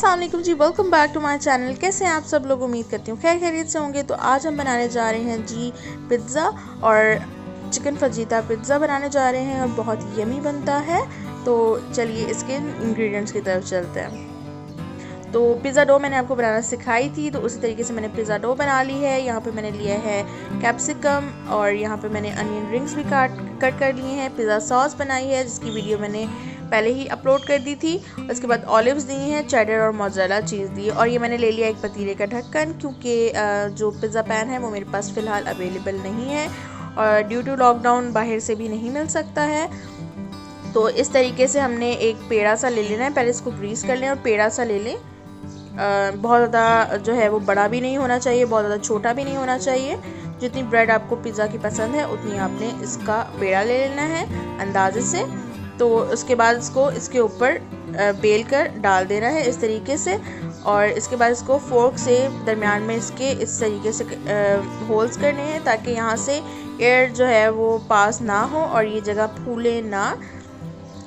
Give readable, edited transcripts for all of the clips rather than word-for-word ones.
अस्सलाम वालेकुम जी, welcome back to my channel. कैसे हैं आप सब लोग? उम्मीद करती हूँ खैर खैरियत से होंगे। तो आज हम बनाने जा रहे हैं जी पिज़्ज़ा और चिकन फजीता पिज़्ज़ा बनाने जा रहे हैं और बहुत यमी बनता है। तो चलिए इसके इंग्रेडिएंट्स की तरफ चलते हैं। तो पिज़्ज़ा डो मैंने आपको बनाना सिखाई थी, तो उसी तरीके से मैंने पिज़्ज़ा डो बना ली है। यहाँ पे मैंने लिया है कैप्सिकम और यहाँ पे मैंने अनियन रिंग्स भी कट कर लिए हैं। पिज़्ज़ा सॉस बनाई है जिसकी वीडियो मैंने पहले ही अपलोड कर दी थी। उसके बाद ऑलिव्स दी हैं, चेडर और मोज़रेला चीज़ दी, और ये मैंने ले लिया एक पतीले का ढक्कन, क्योंकि जो पिज़्ज़ा पैन है वो मेरे पास फ़िलहाल अवेलेबल नहीं है और ड्यू टू लॉकडाउन बाहर से भी नहीं मिल सकता है। तो इस तरीके से हमने एक पेड़ा सा ले लेना है। पहले इसको ग्रीस कर लें और पेड़ा सा ले लें। बहुत ज़्यादा जो है वो बड़ा भी नहीं होना चाहिए, बहुत ज़्यादा छोटा भी नहीं होना चाहिए। जितनी ब्रेड आपको पिज़्ज़ा की पसंद है उतनी आपने इसका पेड़ा ले लेना है अंदाजे से। तो उसके बाद इसको इसके ऊपर बेल कर डाल देना है इस तरीके से, और इसके बाद इसको फोर्क से दरमियान में इसके इस तरीके से होल्स करने हैं ताकि यहाँ से एयर जो है वो पास ना हो और ये जगह फूले ना।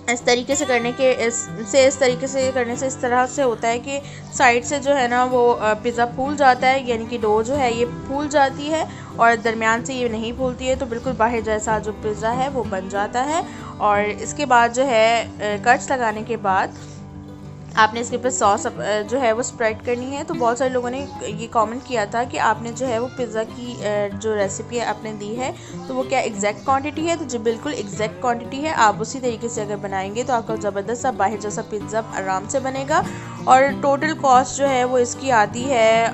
इस तरीके से करने के इस तरीके से करने से इस तरह से होता है कि साइड से जो है ना वो पिज़्ज़ा फूल जाता है, यानी कि डो जो है ये फूल जाती है और दरमियान से ये नहीं फूलती है। तो बिल्कुल बाहर जैसा जो पिज़्ज़ा है वो बन जाता है। और इसके बाद जो है कट्स लगाने के बाद आपने इसके ऊपर सॉस जो है वो स्प्रेड करनी है। तो बहुत सारे लोगों ने ये कमेंट किया था कि आपने जो है वो पिज़्ज़ा की जो रेसिपी आपने दी है तो वो क्या एग्जैक्ट क्वांटिटी है? तो जो बिल्कुल एग्जैक्ट क्वांटिटी है, आप उसी तरीके से अगर बनाएंगे तो आपका ज़बरदस्त सा बाहर जैसा पिज़्ज़ा आराम से बनेगा। और टोटल कॉस्ट जो है वो इसकी आती है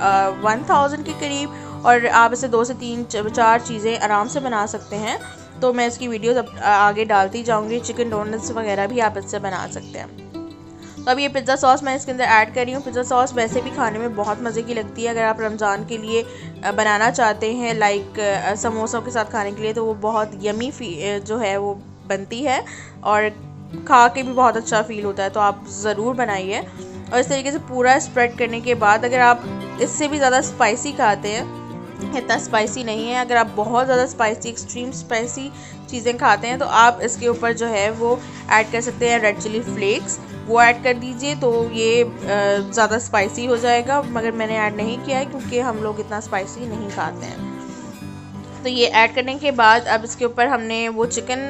1000 के करीब, और आप इसे 2 से 4 चीज़ें आराम से बना सकते हैं। तो मैं इसकी वीडियोज़ आगे डालती जाऊँगी। चिकन डोनट्स वगैरह भी आप इससे बना सकते हैं। तो अब ये पिज़्ज़ा सॉस मैं इसके अंदर ऐड कर रही हूँ। पिज़्ज़ा सॉस वैसे भी खाने में बहुत मज़े की लगती है। अगर आप रमज़ान के लिए बनाना चाहते हैं लाइक समोसों के साथ खाने के लिए, तो वो बहुत यमी जो है वो बनती है और खा के भी बहुत अच्छा फ़ील होता है। तो आप ज़रूर बनाइए। और इस तरीके से पूरा स्प्रेड करने के बाद अगर आप इससे भी ज़्यादा स्पाइसी खाते हैं, इतना स्पाइसी नहीं है, अगर आप बहुत ज़्यादा स्पाइसी एक्सट्रीम स्पाइसी चीज़ें खाते हैं तो आप इसके ऊपर जो है वो ऐड कर सकते हैं रेड चिली फ्लेक्स, वो ऐड कर दीजिए। तो ये ज़्यादा स्पाइसी हो जाएगा, मगर मैंने ऐड नहीं किया है क्योंकि हम लोग इतना स्पाइसी नहीं खाते हैं। तो ये ऐड करने के बाद अब इसके ऊपर हमने वो चिकन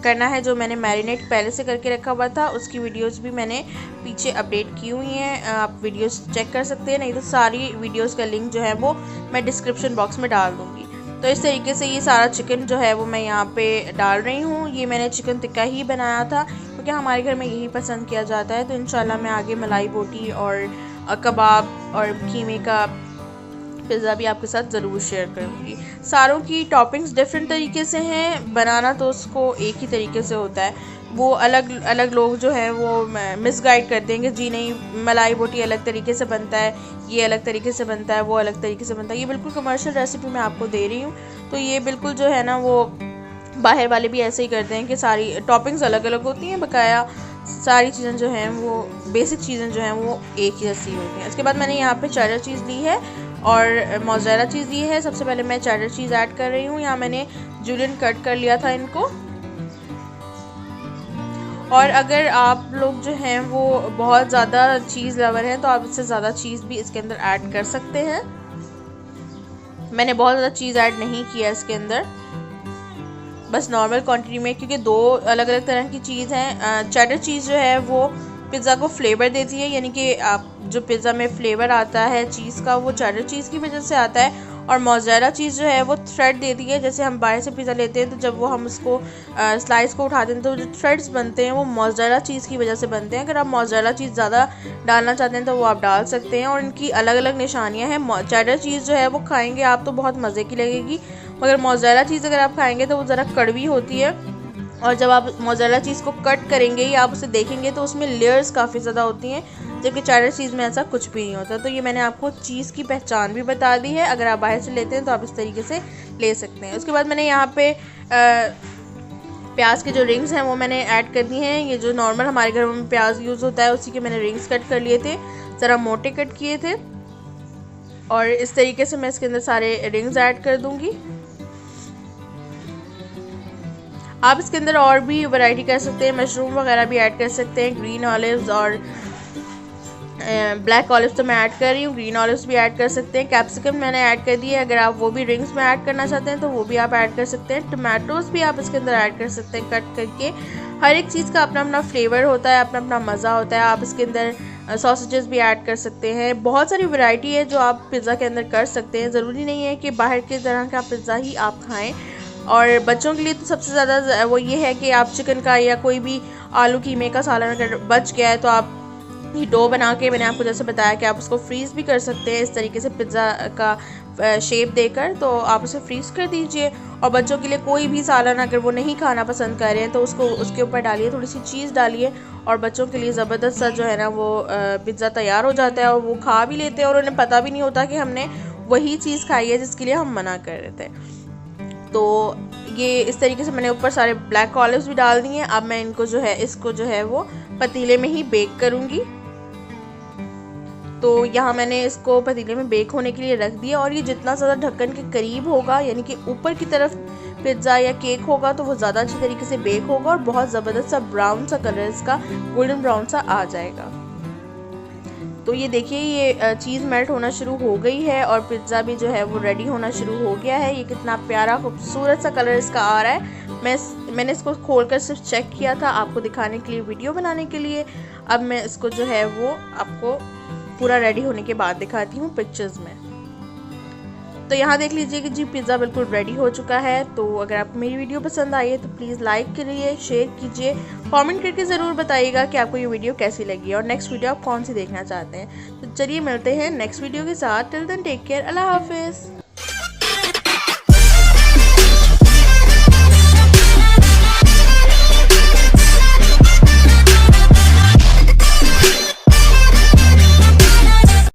करना है जो मैंने मैरिनेट पहले से करके रखा हुआ था। उसकी वीडियोस भी मैंने पीछे अपडेट की हुई हैं, आप वीडियोस चेक कर सकते हैं, नहीं तो सारी वीडियोस का लिंक जो है वो मैं डिस्क्रिप्शन बॉक्स में डाल दूँगी। तो इस तरीके से ये सारा चिकन जो है वो मैं यहाँ पे डाल रही हूँ। ये मैंने चिकन टिक्का ही बनाया था क्योंकि हमारे घर में यही पसंद किया जाता है। तो इंशाल्लाह मैं आगे मलाई बोटी और कबाब और कीमे का पिज़्ज़ा भी आपके साथ ज़रूर शेयर करूँगी। सारों की टॉपिंग्स डिफरेंट तरीके से हैं, बनाना तो उसको एक ही तरीके से होता है। वो अलग अलग लोग जो हैं वो मिसगाइड कर देंगे, जी नहीं मलाई बोटी अलग तरीके से बनता है, ये अलग तरीके से बनता है, वो अलग तरीके से बनता है। ये बिल्कुल कमर्शियल रेसिपी मैं आपको दे रही हूँ। तो ये बिल्कुल जो है ना वो बाहर वाले भी ऐसे ही करते हैं कि सारी टॉपिंग्स अलग अलग होती हैं, बकाया सारी चीज़ें जो हैं वो बेसिक चीज़ें जो हैं वो एक ही जैसी होती हैं। इसके बाद मैंने यहाँ पे चेडर चीज़ ली है और मोज़रेला चीज़ ली है। सबसे पहले मैं चेडर चीज़ ऐड कर रही हूँ। यहाँ मैंने जूलियन कट कर लिया था इनको। और अगर आप लोग जो हैं वो बहुत ज़्यादा चीज़ लवर हैं तो आप इससे ज़्यादा चीज़ भी इसके अंदर ऐड कर सकते हैं। मैंने बहुत ज़्यादा चीज़ ऐड नहीं किया इसके अंदर, बस नॉर्मल क्वांटिटी में, क्योंकि 2 अलग अलग तरह की चीज़ हैं। चेडर चीज़ जो है वो पिज़्ज़ा को फ्लेवर देती है, यानी कि आप जो पिज़्ज़ा में फ्लेवर आता है चीज़ का वो चेडर चीज़ की वजह से आता है। और मोज़रेला चीज़ जो है वो थ्रेड देती है। जैसे हम बाहर से पिज़्ज़ा लेते हैं तो जब वो हम उसको स्लाइस को उठाते हैं तो जो थ्रेड्स बनते हैं वो मोज़रेला चीज़ की वजह से बनते हैं। अगर आप मोज़रेला चीज़ ज़्यादा डालना चाहते हैं तो वो आप डाल सकते हैं, और इनकी अलग अलग निशानियाँ हैं। चेडर चीज़ जो है वो खाएंगे आप तो बहुत मज़े की लगेगी, मगर मोज़रेला चीज़ अगर आप खाएंगे तो वो ज़रा कड़वी होती है। और जब आप मोज़रेला चीज़ को कट करेंगे या आप उसे देखेंगे तो उसमें लेयर्स काफ़ी ज़्यादा होती हैं, जबकि चेडर चीज़ में ऐसा कुछ भी नहीं होता। तो ये मैंने आपको चीज़ की पहचान भी बता दी है। अगर आप बाहर से लेते हैं तो आप इस तरीके से ले सकते हैं। उसके बाद मैंने यहाँ पे प्याज के जो रिंग्स हैं वो मैंने ऐड कर दी हैं। ये जो नॉर्मल हमारे घर में प्याज यूज़ होता है उसी के मैंने रिंग्स कट कर लिए थे, ज़रा मोटे कट किए थे, और इस तरीके से मैं इसके अंदर सारे रिंग्स ऐड कर दूँगी। आप इसके अंदर और भी वैरायटी कर सकते हैं, मशरूम वगैरह भी ऐड कर सकते हैं, ग्रीन ऑलिव्स और ब्लैक ऑलिव्स तो मैं ऐड कर रही हूँ, ग्रीन ऑलिव्स भी ऐड कर सकते हैं, कैप्सिकम मैंने ऐड कर दी है, अगर आप वो भी रिंग्स में ऐड करना चाहते हैं तो वो भी आप ऐड कर सकते हैं। टमाटोज़ भी आप इसके अंदर ऐड कर सकते हैं कट करके। हर एक चीज़ का अपना अपना फ्लेवर होता है, अपना अपना मज़ा होता है। आप इसके अंदर सॉसेजेस भी ऐड कर सकते हैं। बहुत सारी वैरायटी है जो आप पिज़्ज़ा के अंदर कर सकते हैं। ज़रूरी नहीं है कि बाहर की तरह का पिज़्ज़ा ही आप खाएँ। और बच्चों के लिए तो सबसे ज़्यादा वो ये है कि आप चिकन का या कोई भी आलू कीमे का सालन अगर बच गया है तो आप ये डो बना के, मैंने आपको जैसे बताया कि आप उसको फ्रीज़ भी कर सकते हैं इस तरीके से पिज़्ज़ा का शेप देकर, तो आप उसे फ्रीज़ कर दीजिए। और बच्चों के लिए कोई भी सालन अगर वो नहीं खाना पसंद कर रहे हैं तो उसको उसके ऊपर डालिए, थोड़ी सी चीज़ डालिए और बच्चों के लिए ज़बरदस्त सा जो है ना वो पिज़्ज़ा तैयार हो जाता है और वो खा भी लेते हैं और उन्हें पता भी नहीं होता कि हमने वही चीज़ खाई है जिसके लिए हम मना कर रहे थे। तो ये इस तरीके से मैंने ऊपर सारे ब्लैक ऑलिव्स भी डाल दिए। अब मैं इनको जो है इसको जो है वो पतीले में ही बेक करूँगी। तो यहाँ मैंने इसको पतीले में बेक होने के लिए रख दिया और ये जितना ज़्यादा ढक्कन के करीब होगा, यानी कि ऊपर की तरफ पिज़्ज़ा या केक होगा, तो वो ज़्यादा अच्छी तरीके से बेक होगा और बहुत ज़बरदस्त सा ब्राउन सा कलर इसका गोल्डन ब्राउन सा आ जाएगा। तो ये देखिए ये चीज़ मेल्ट होना शुरू हो गई है और पिज़्ज़ा भी जो है वो रेडी होना शुरू हो गया है। ये कितना प्यारा खूबसूरत सा कलर इसका आ रहा है। मैंने इसको खोलकर सिर्फ चेक किया था आपको दिखाने के लिए, वीडियो बनाने के लिए। अब मैं इसको जो है वो आपको पूरा रेडी होने के बाद दिखाती हूँ पिक्चर्स में। तो यहाँ देख लीजिए कि जी पिज़्ज़ा बिल्कुल रेडी हो चुका है। तो अगर आपको मेरी वीडियो पसंद आई है तो प्लीज़ लाइक करिए, शेयर कीजिए, कमेंट करके ज़रूर बताइएगा कि आपको ये वीडियो कैसी लगी और नेक्स्ट वीडियो आप कौन सी देखना चाहते हैं। तो चलिए मिलते हैं नेक्स्ट वीडियो के साथ। टिल देन टेक केयर, अल्लाह हाफिज़।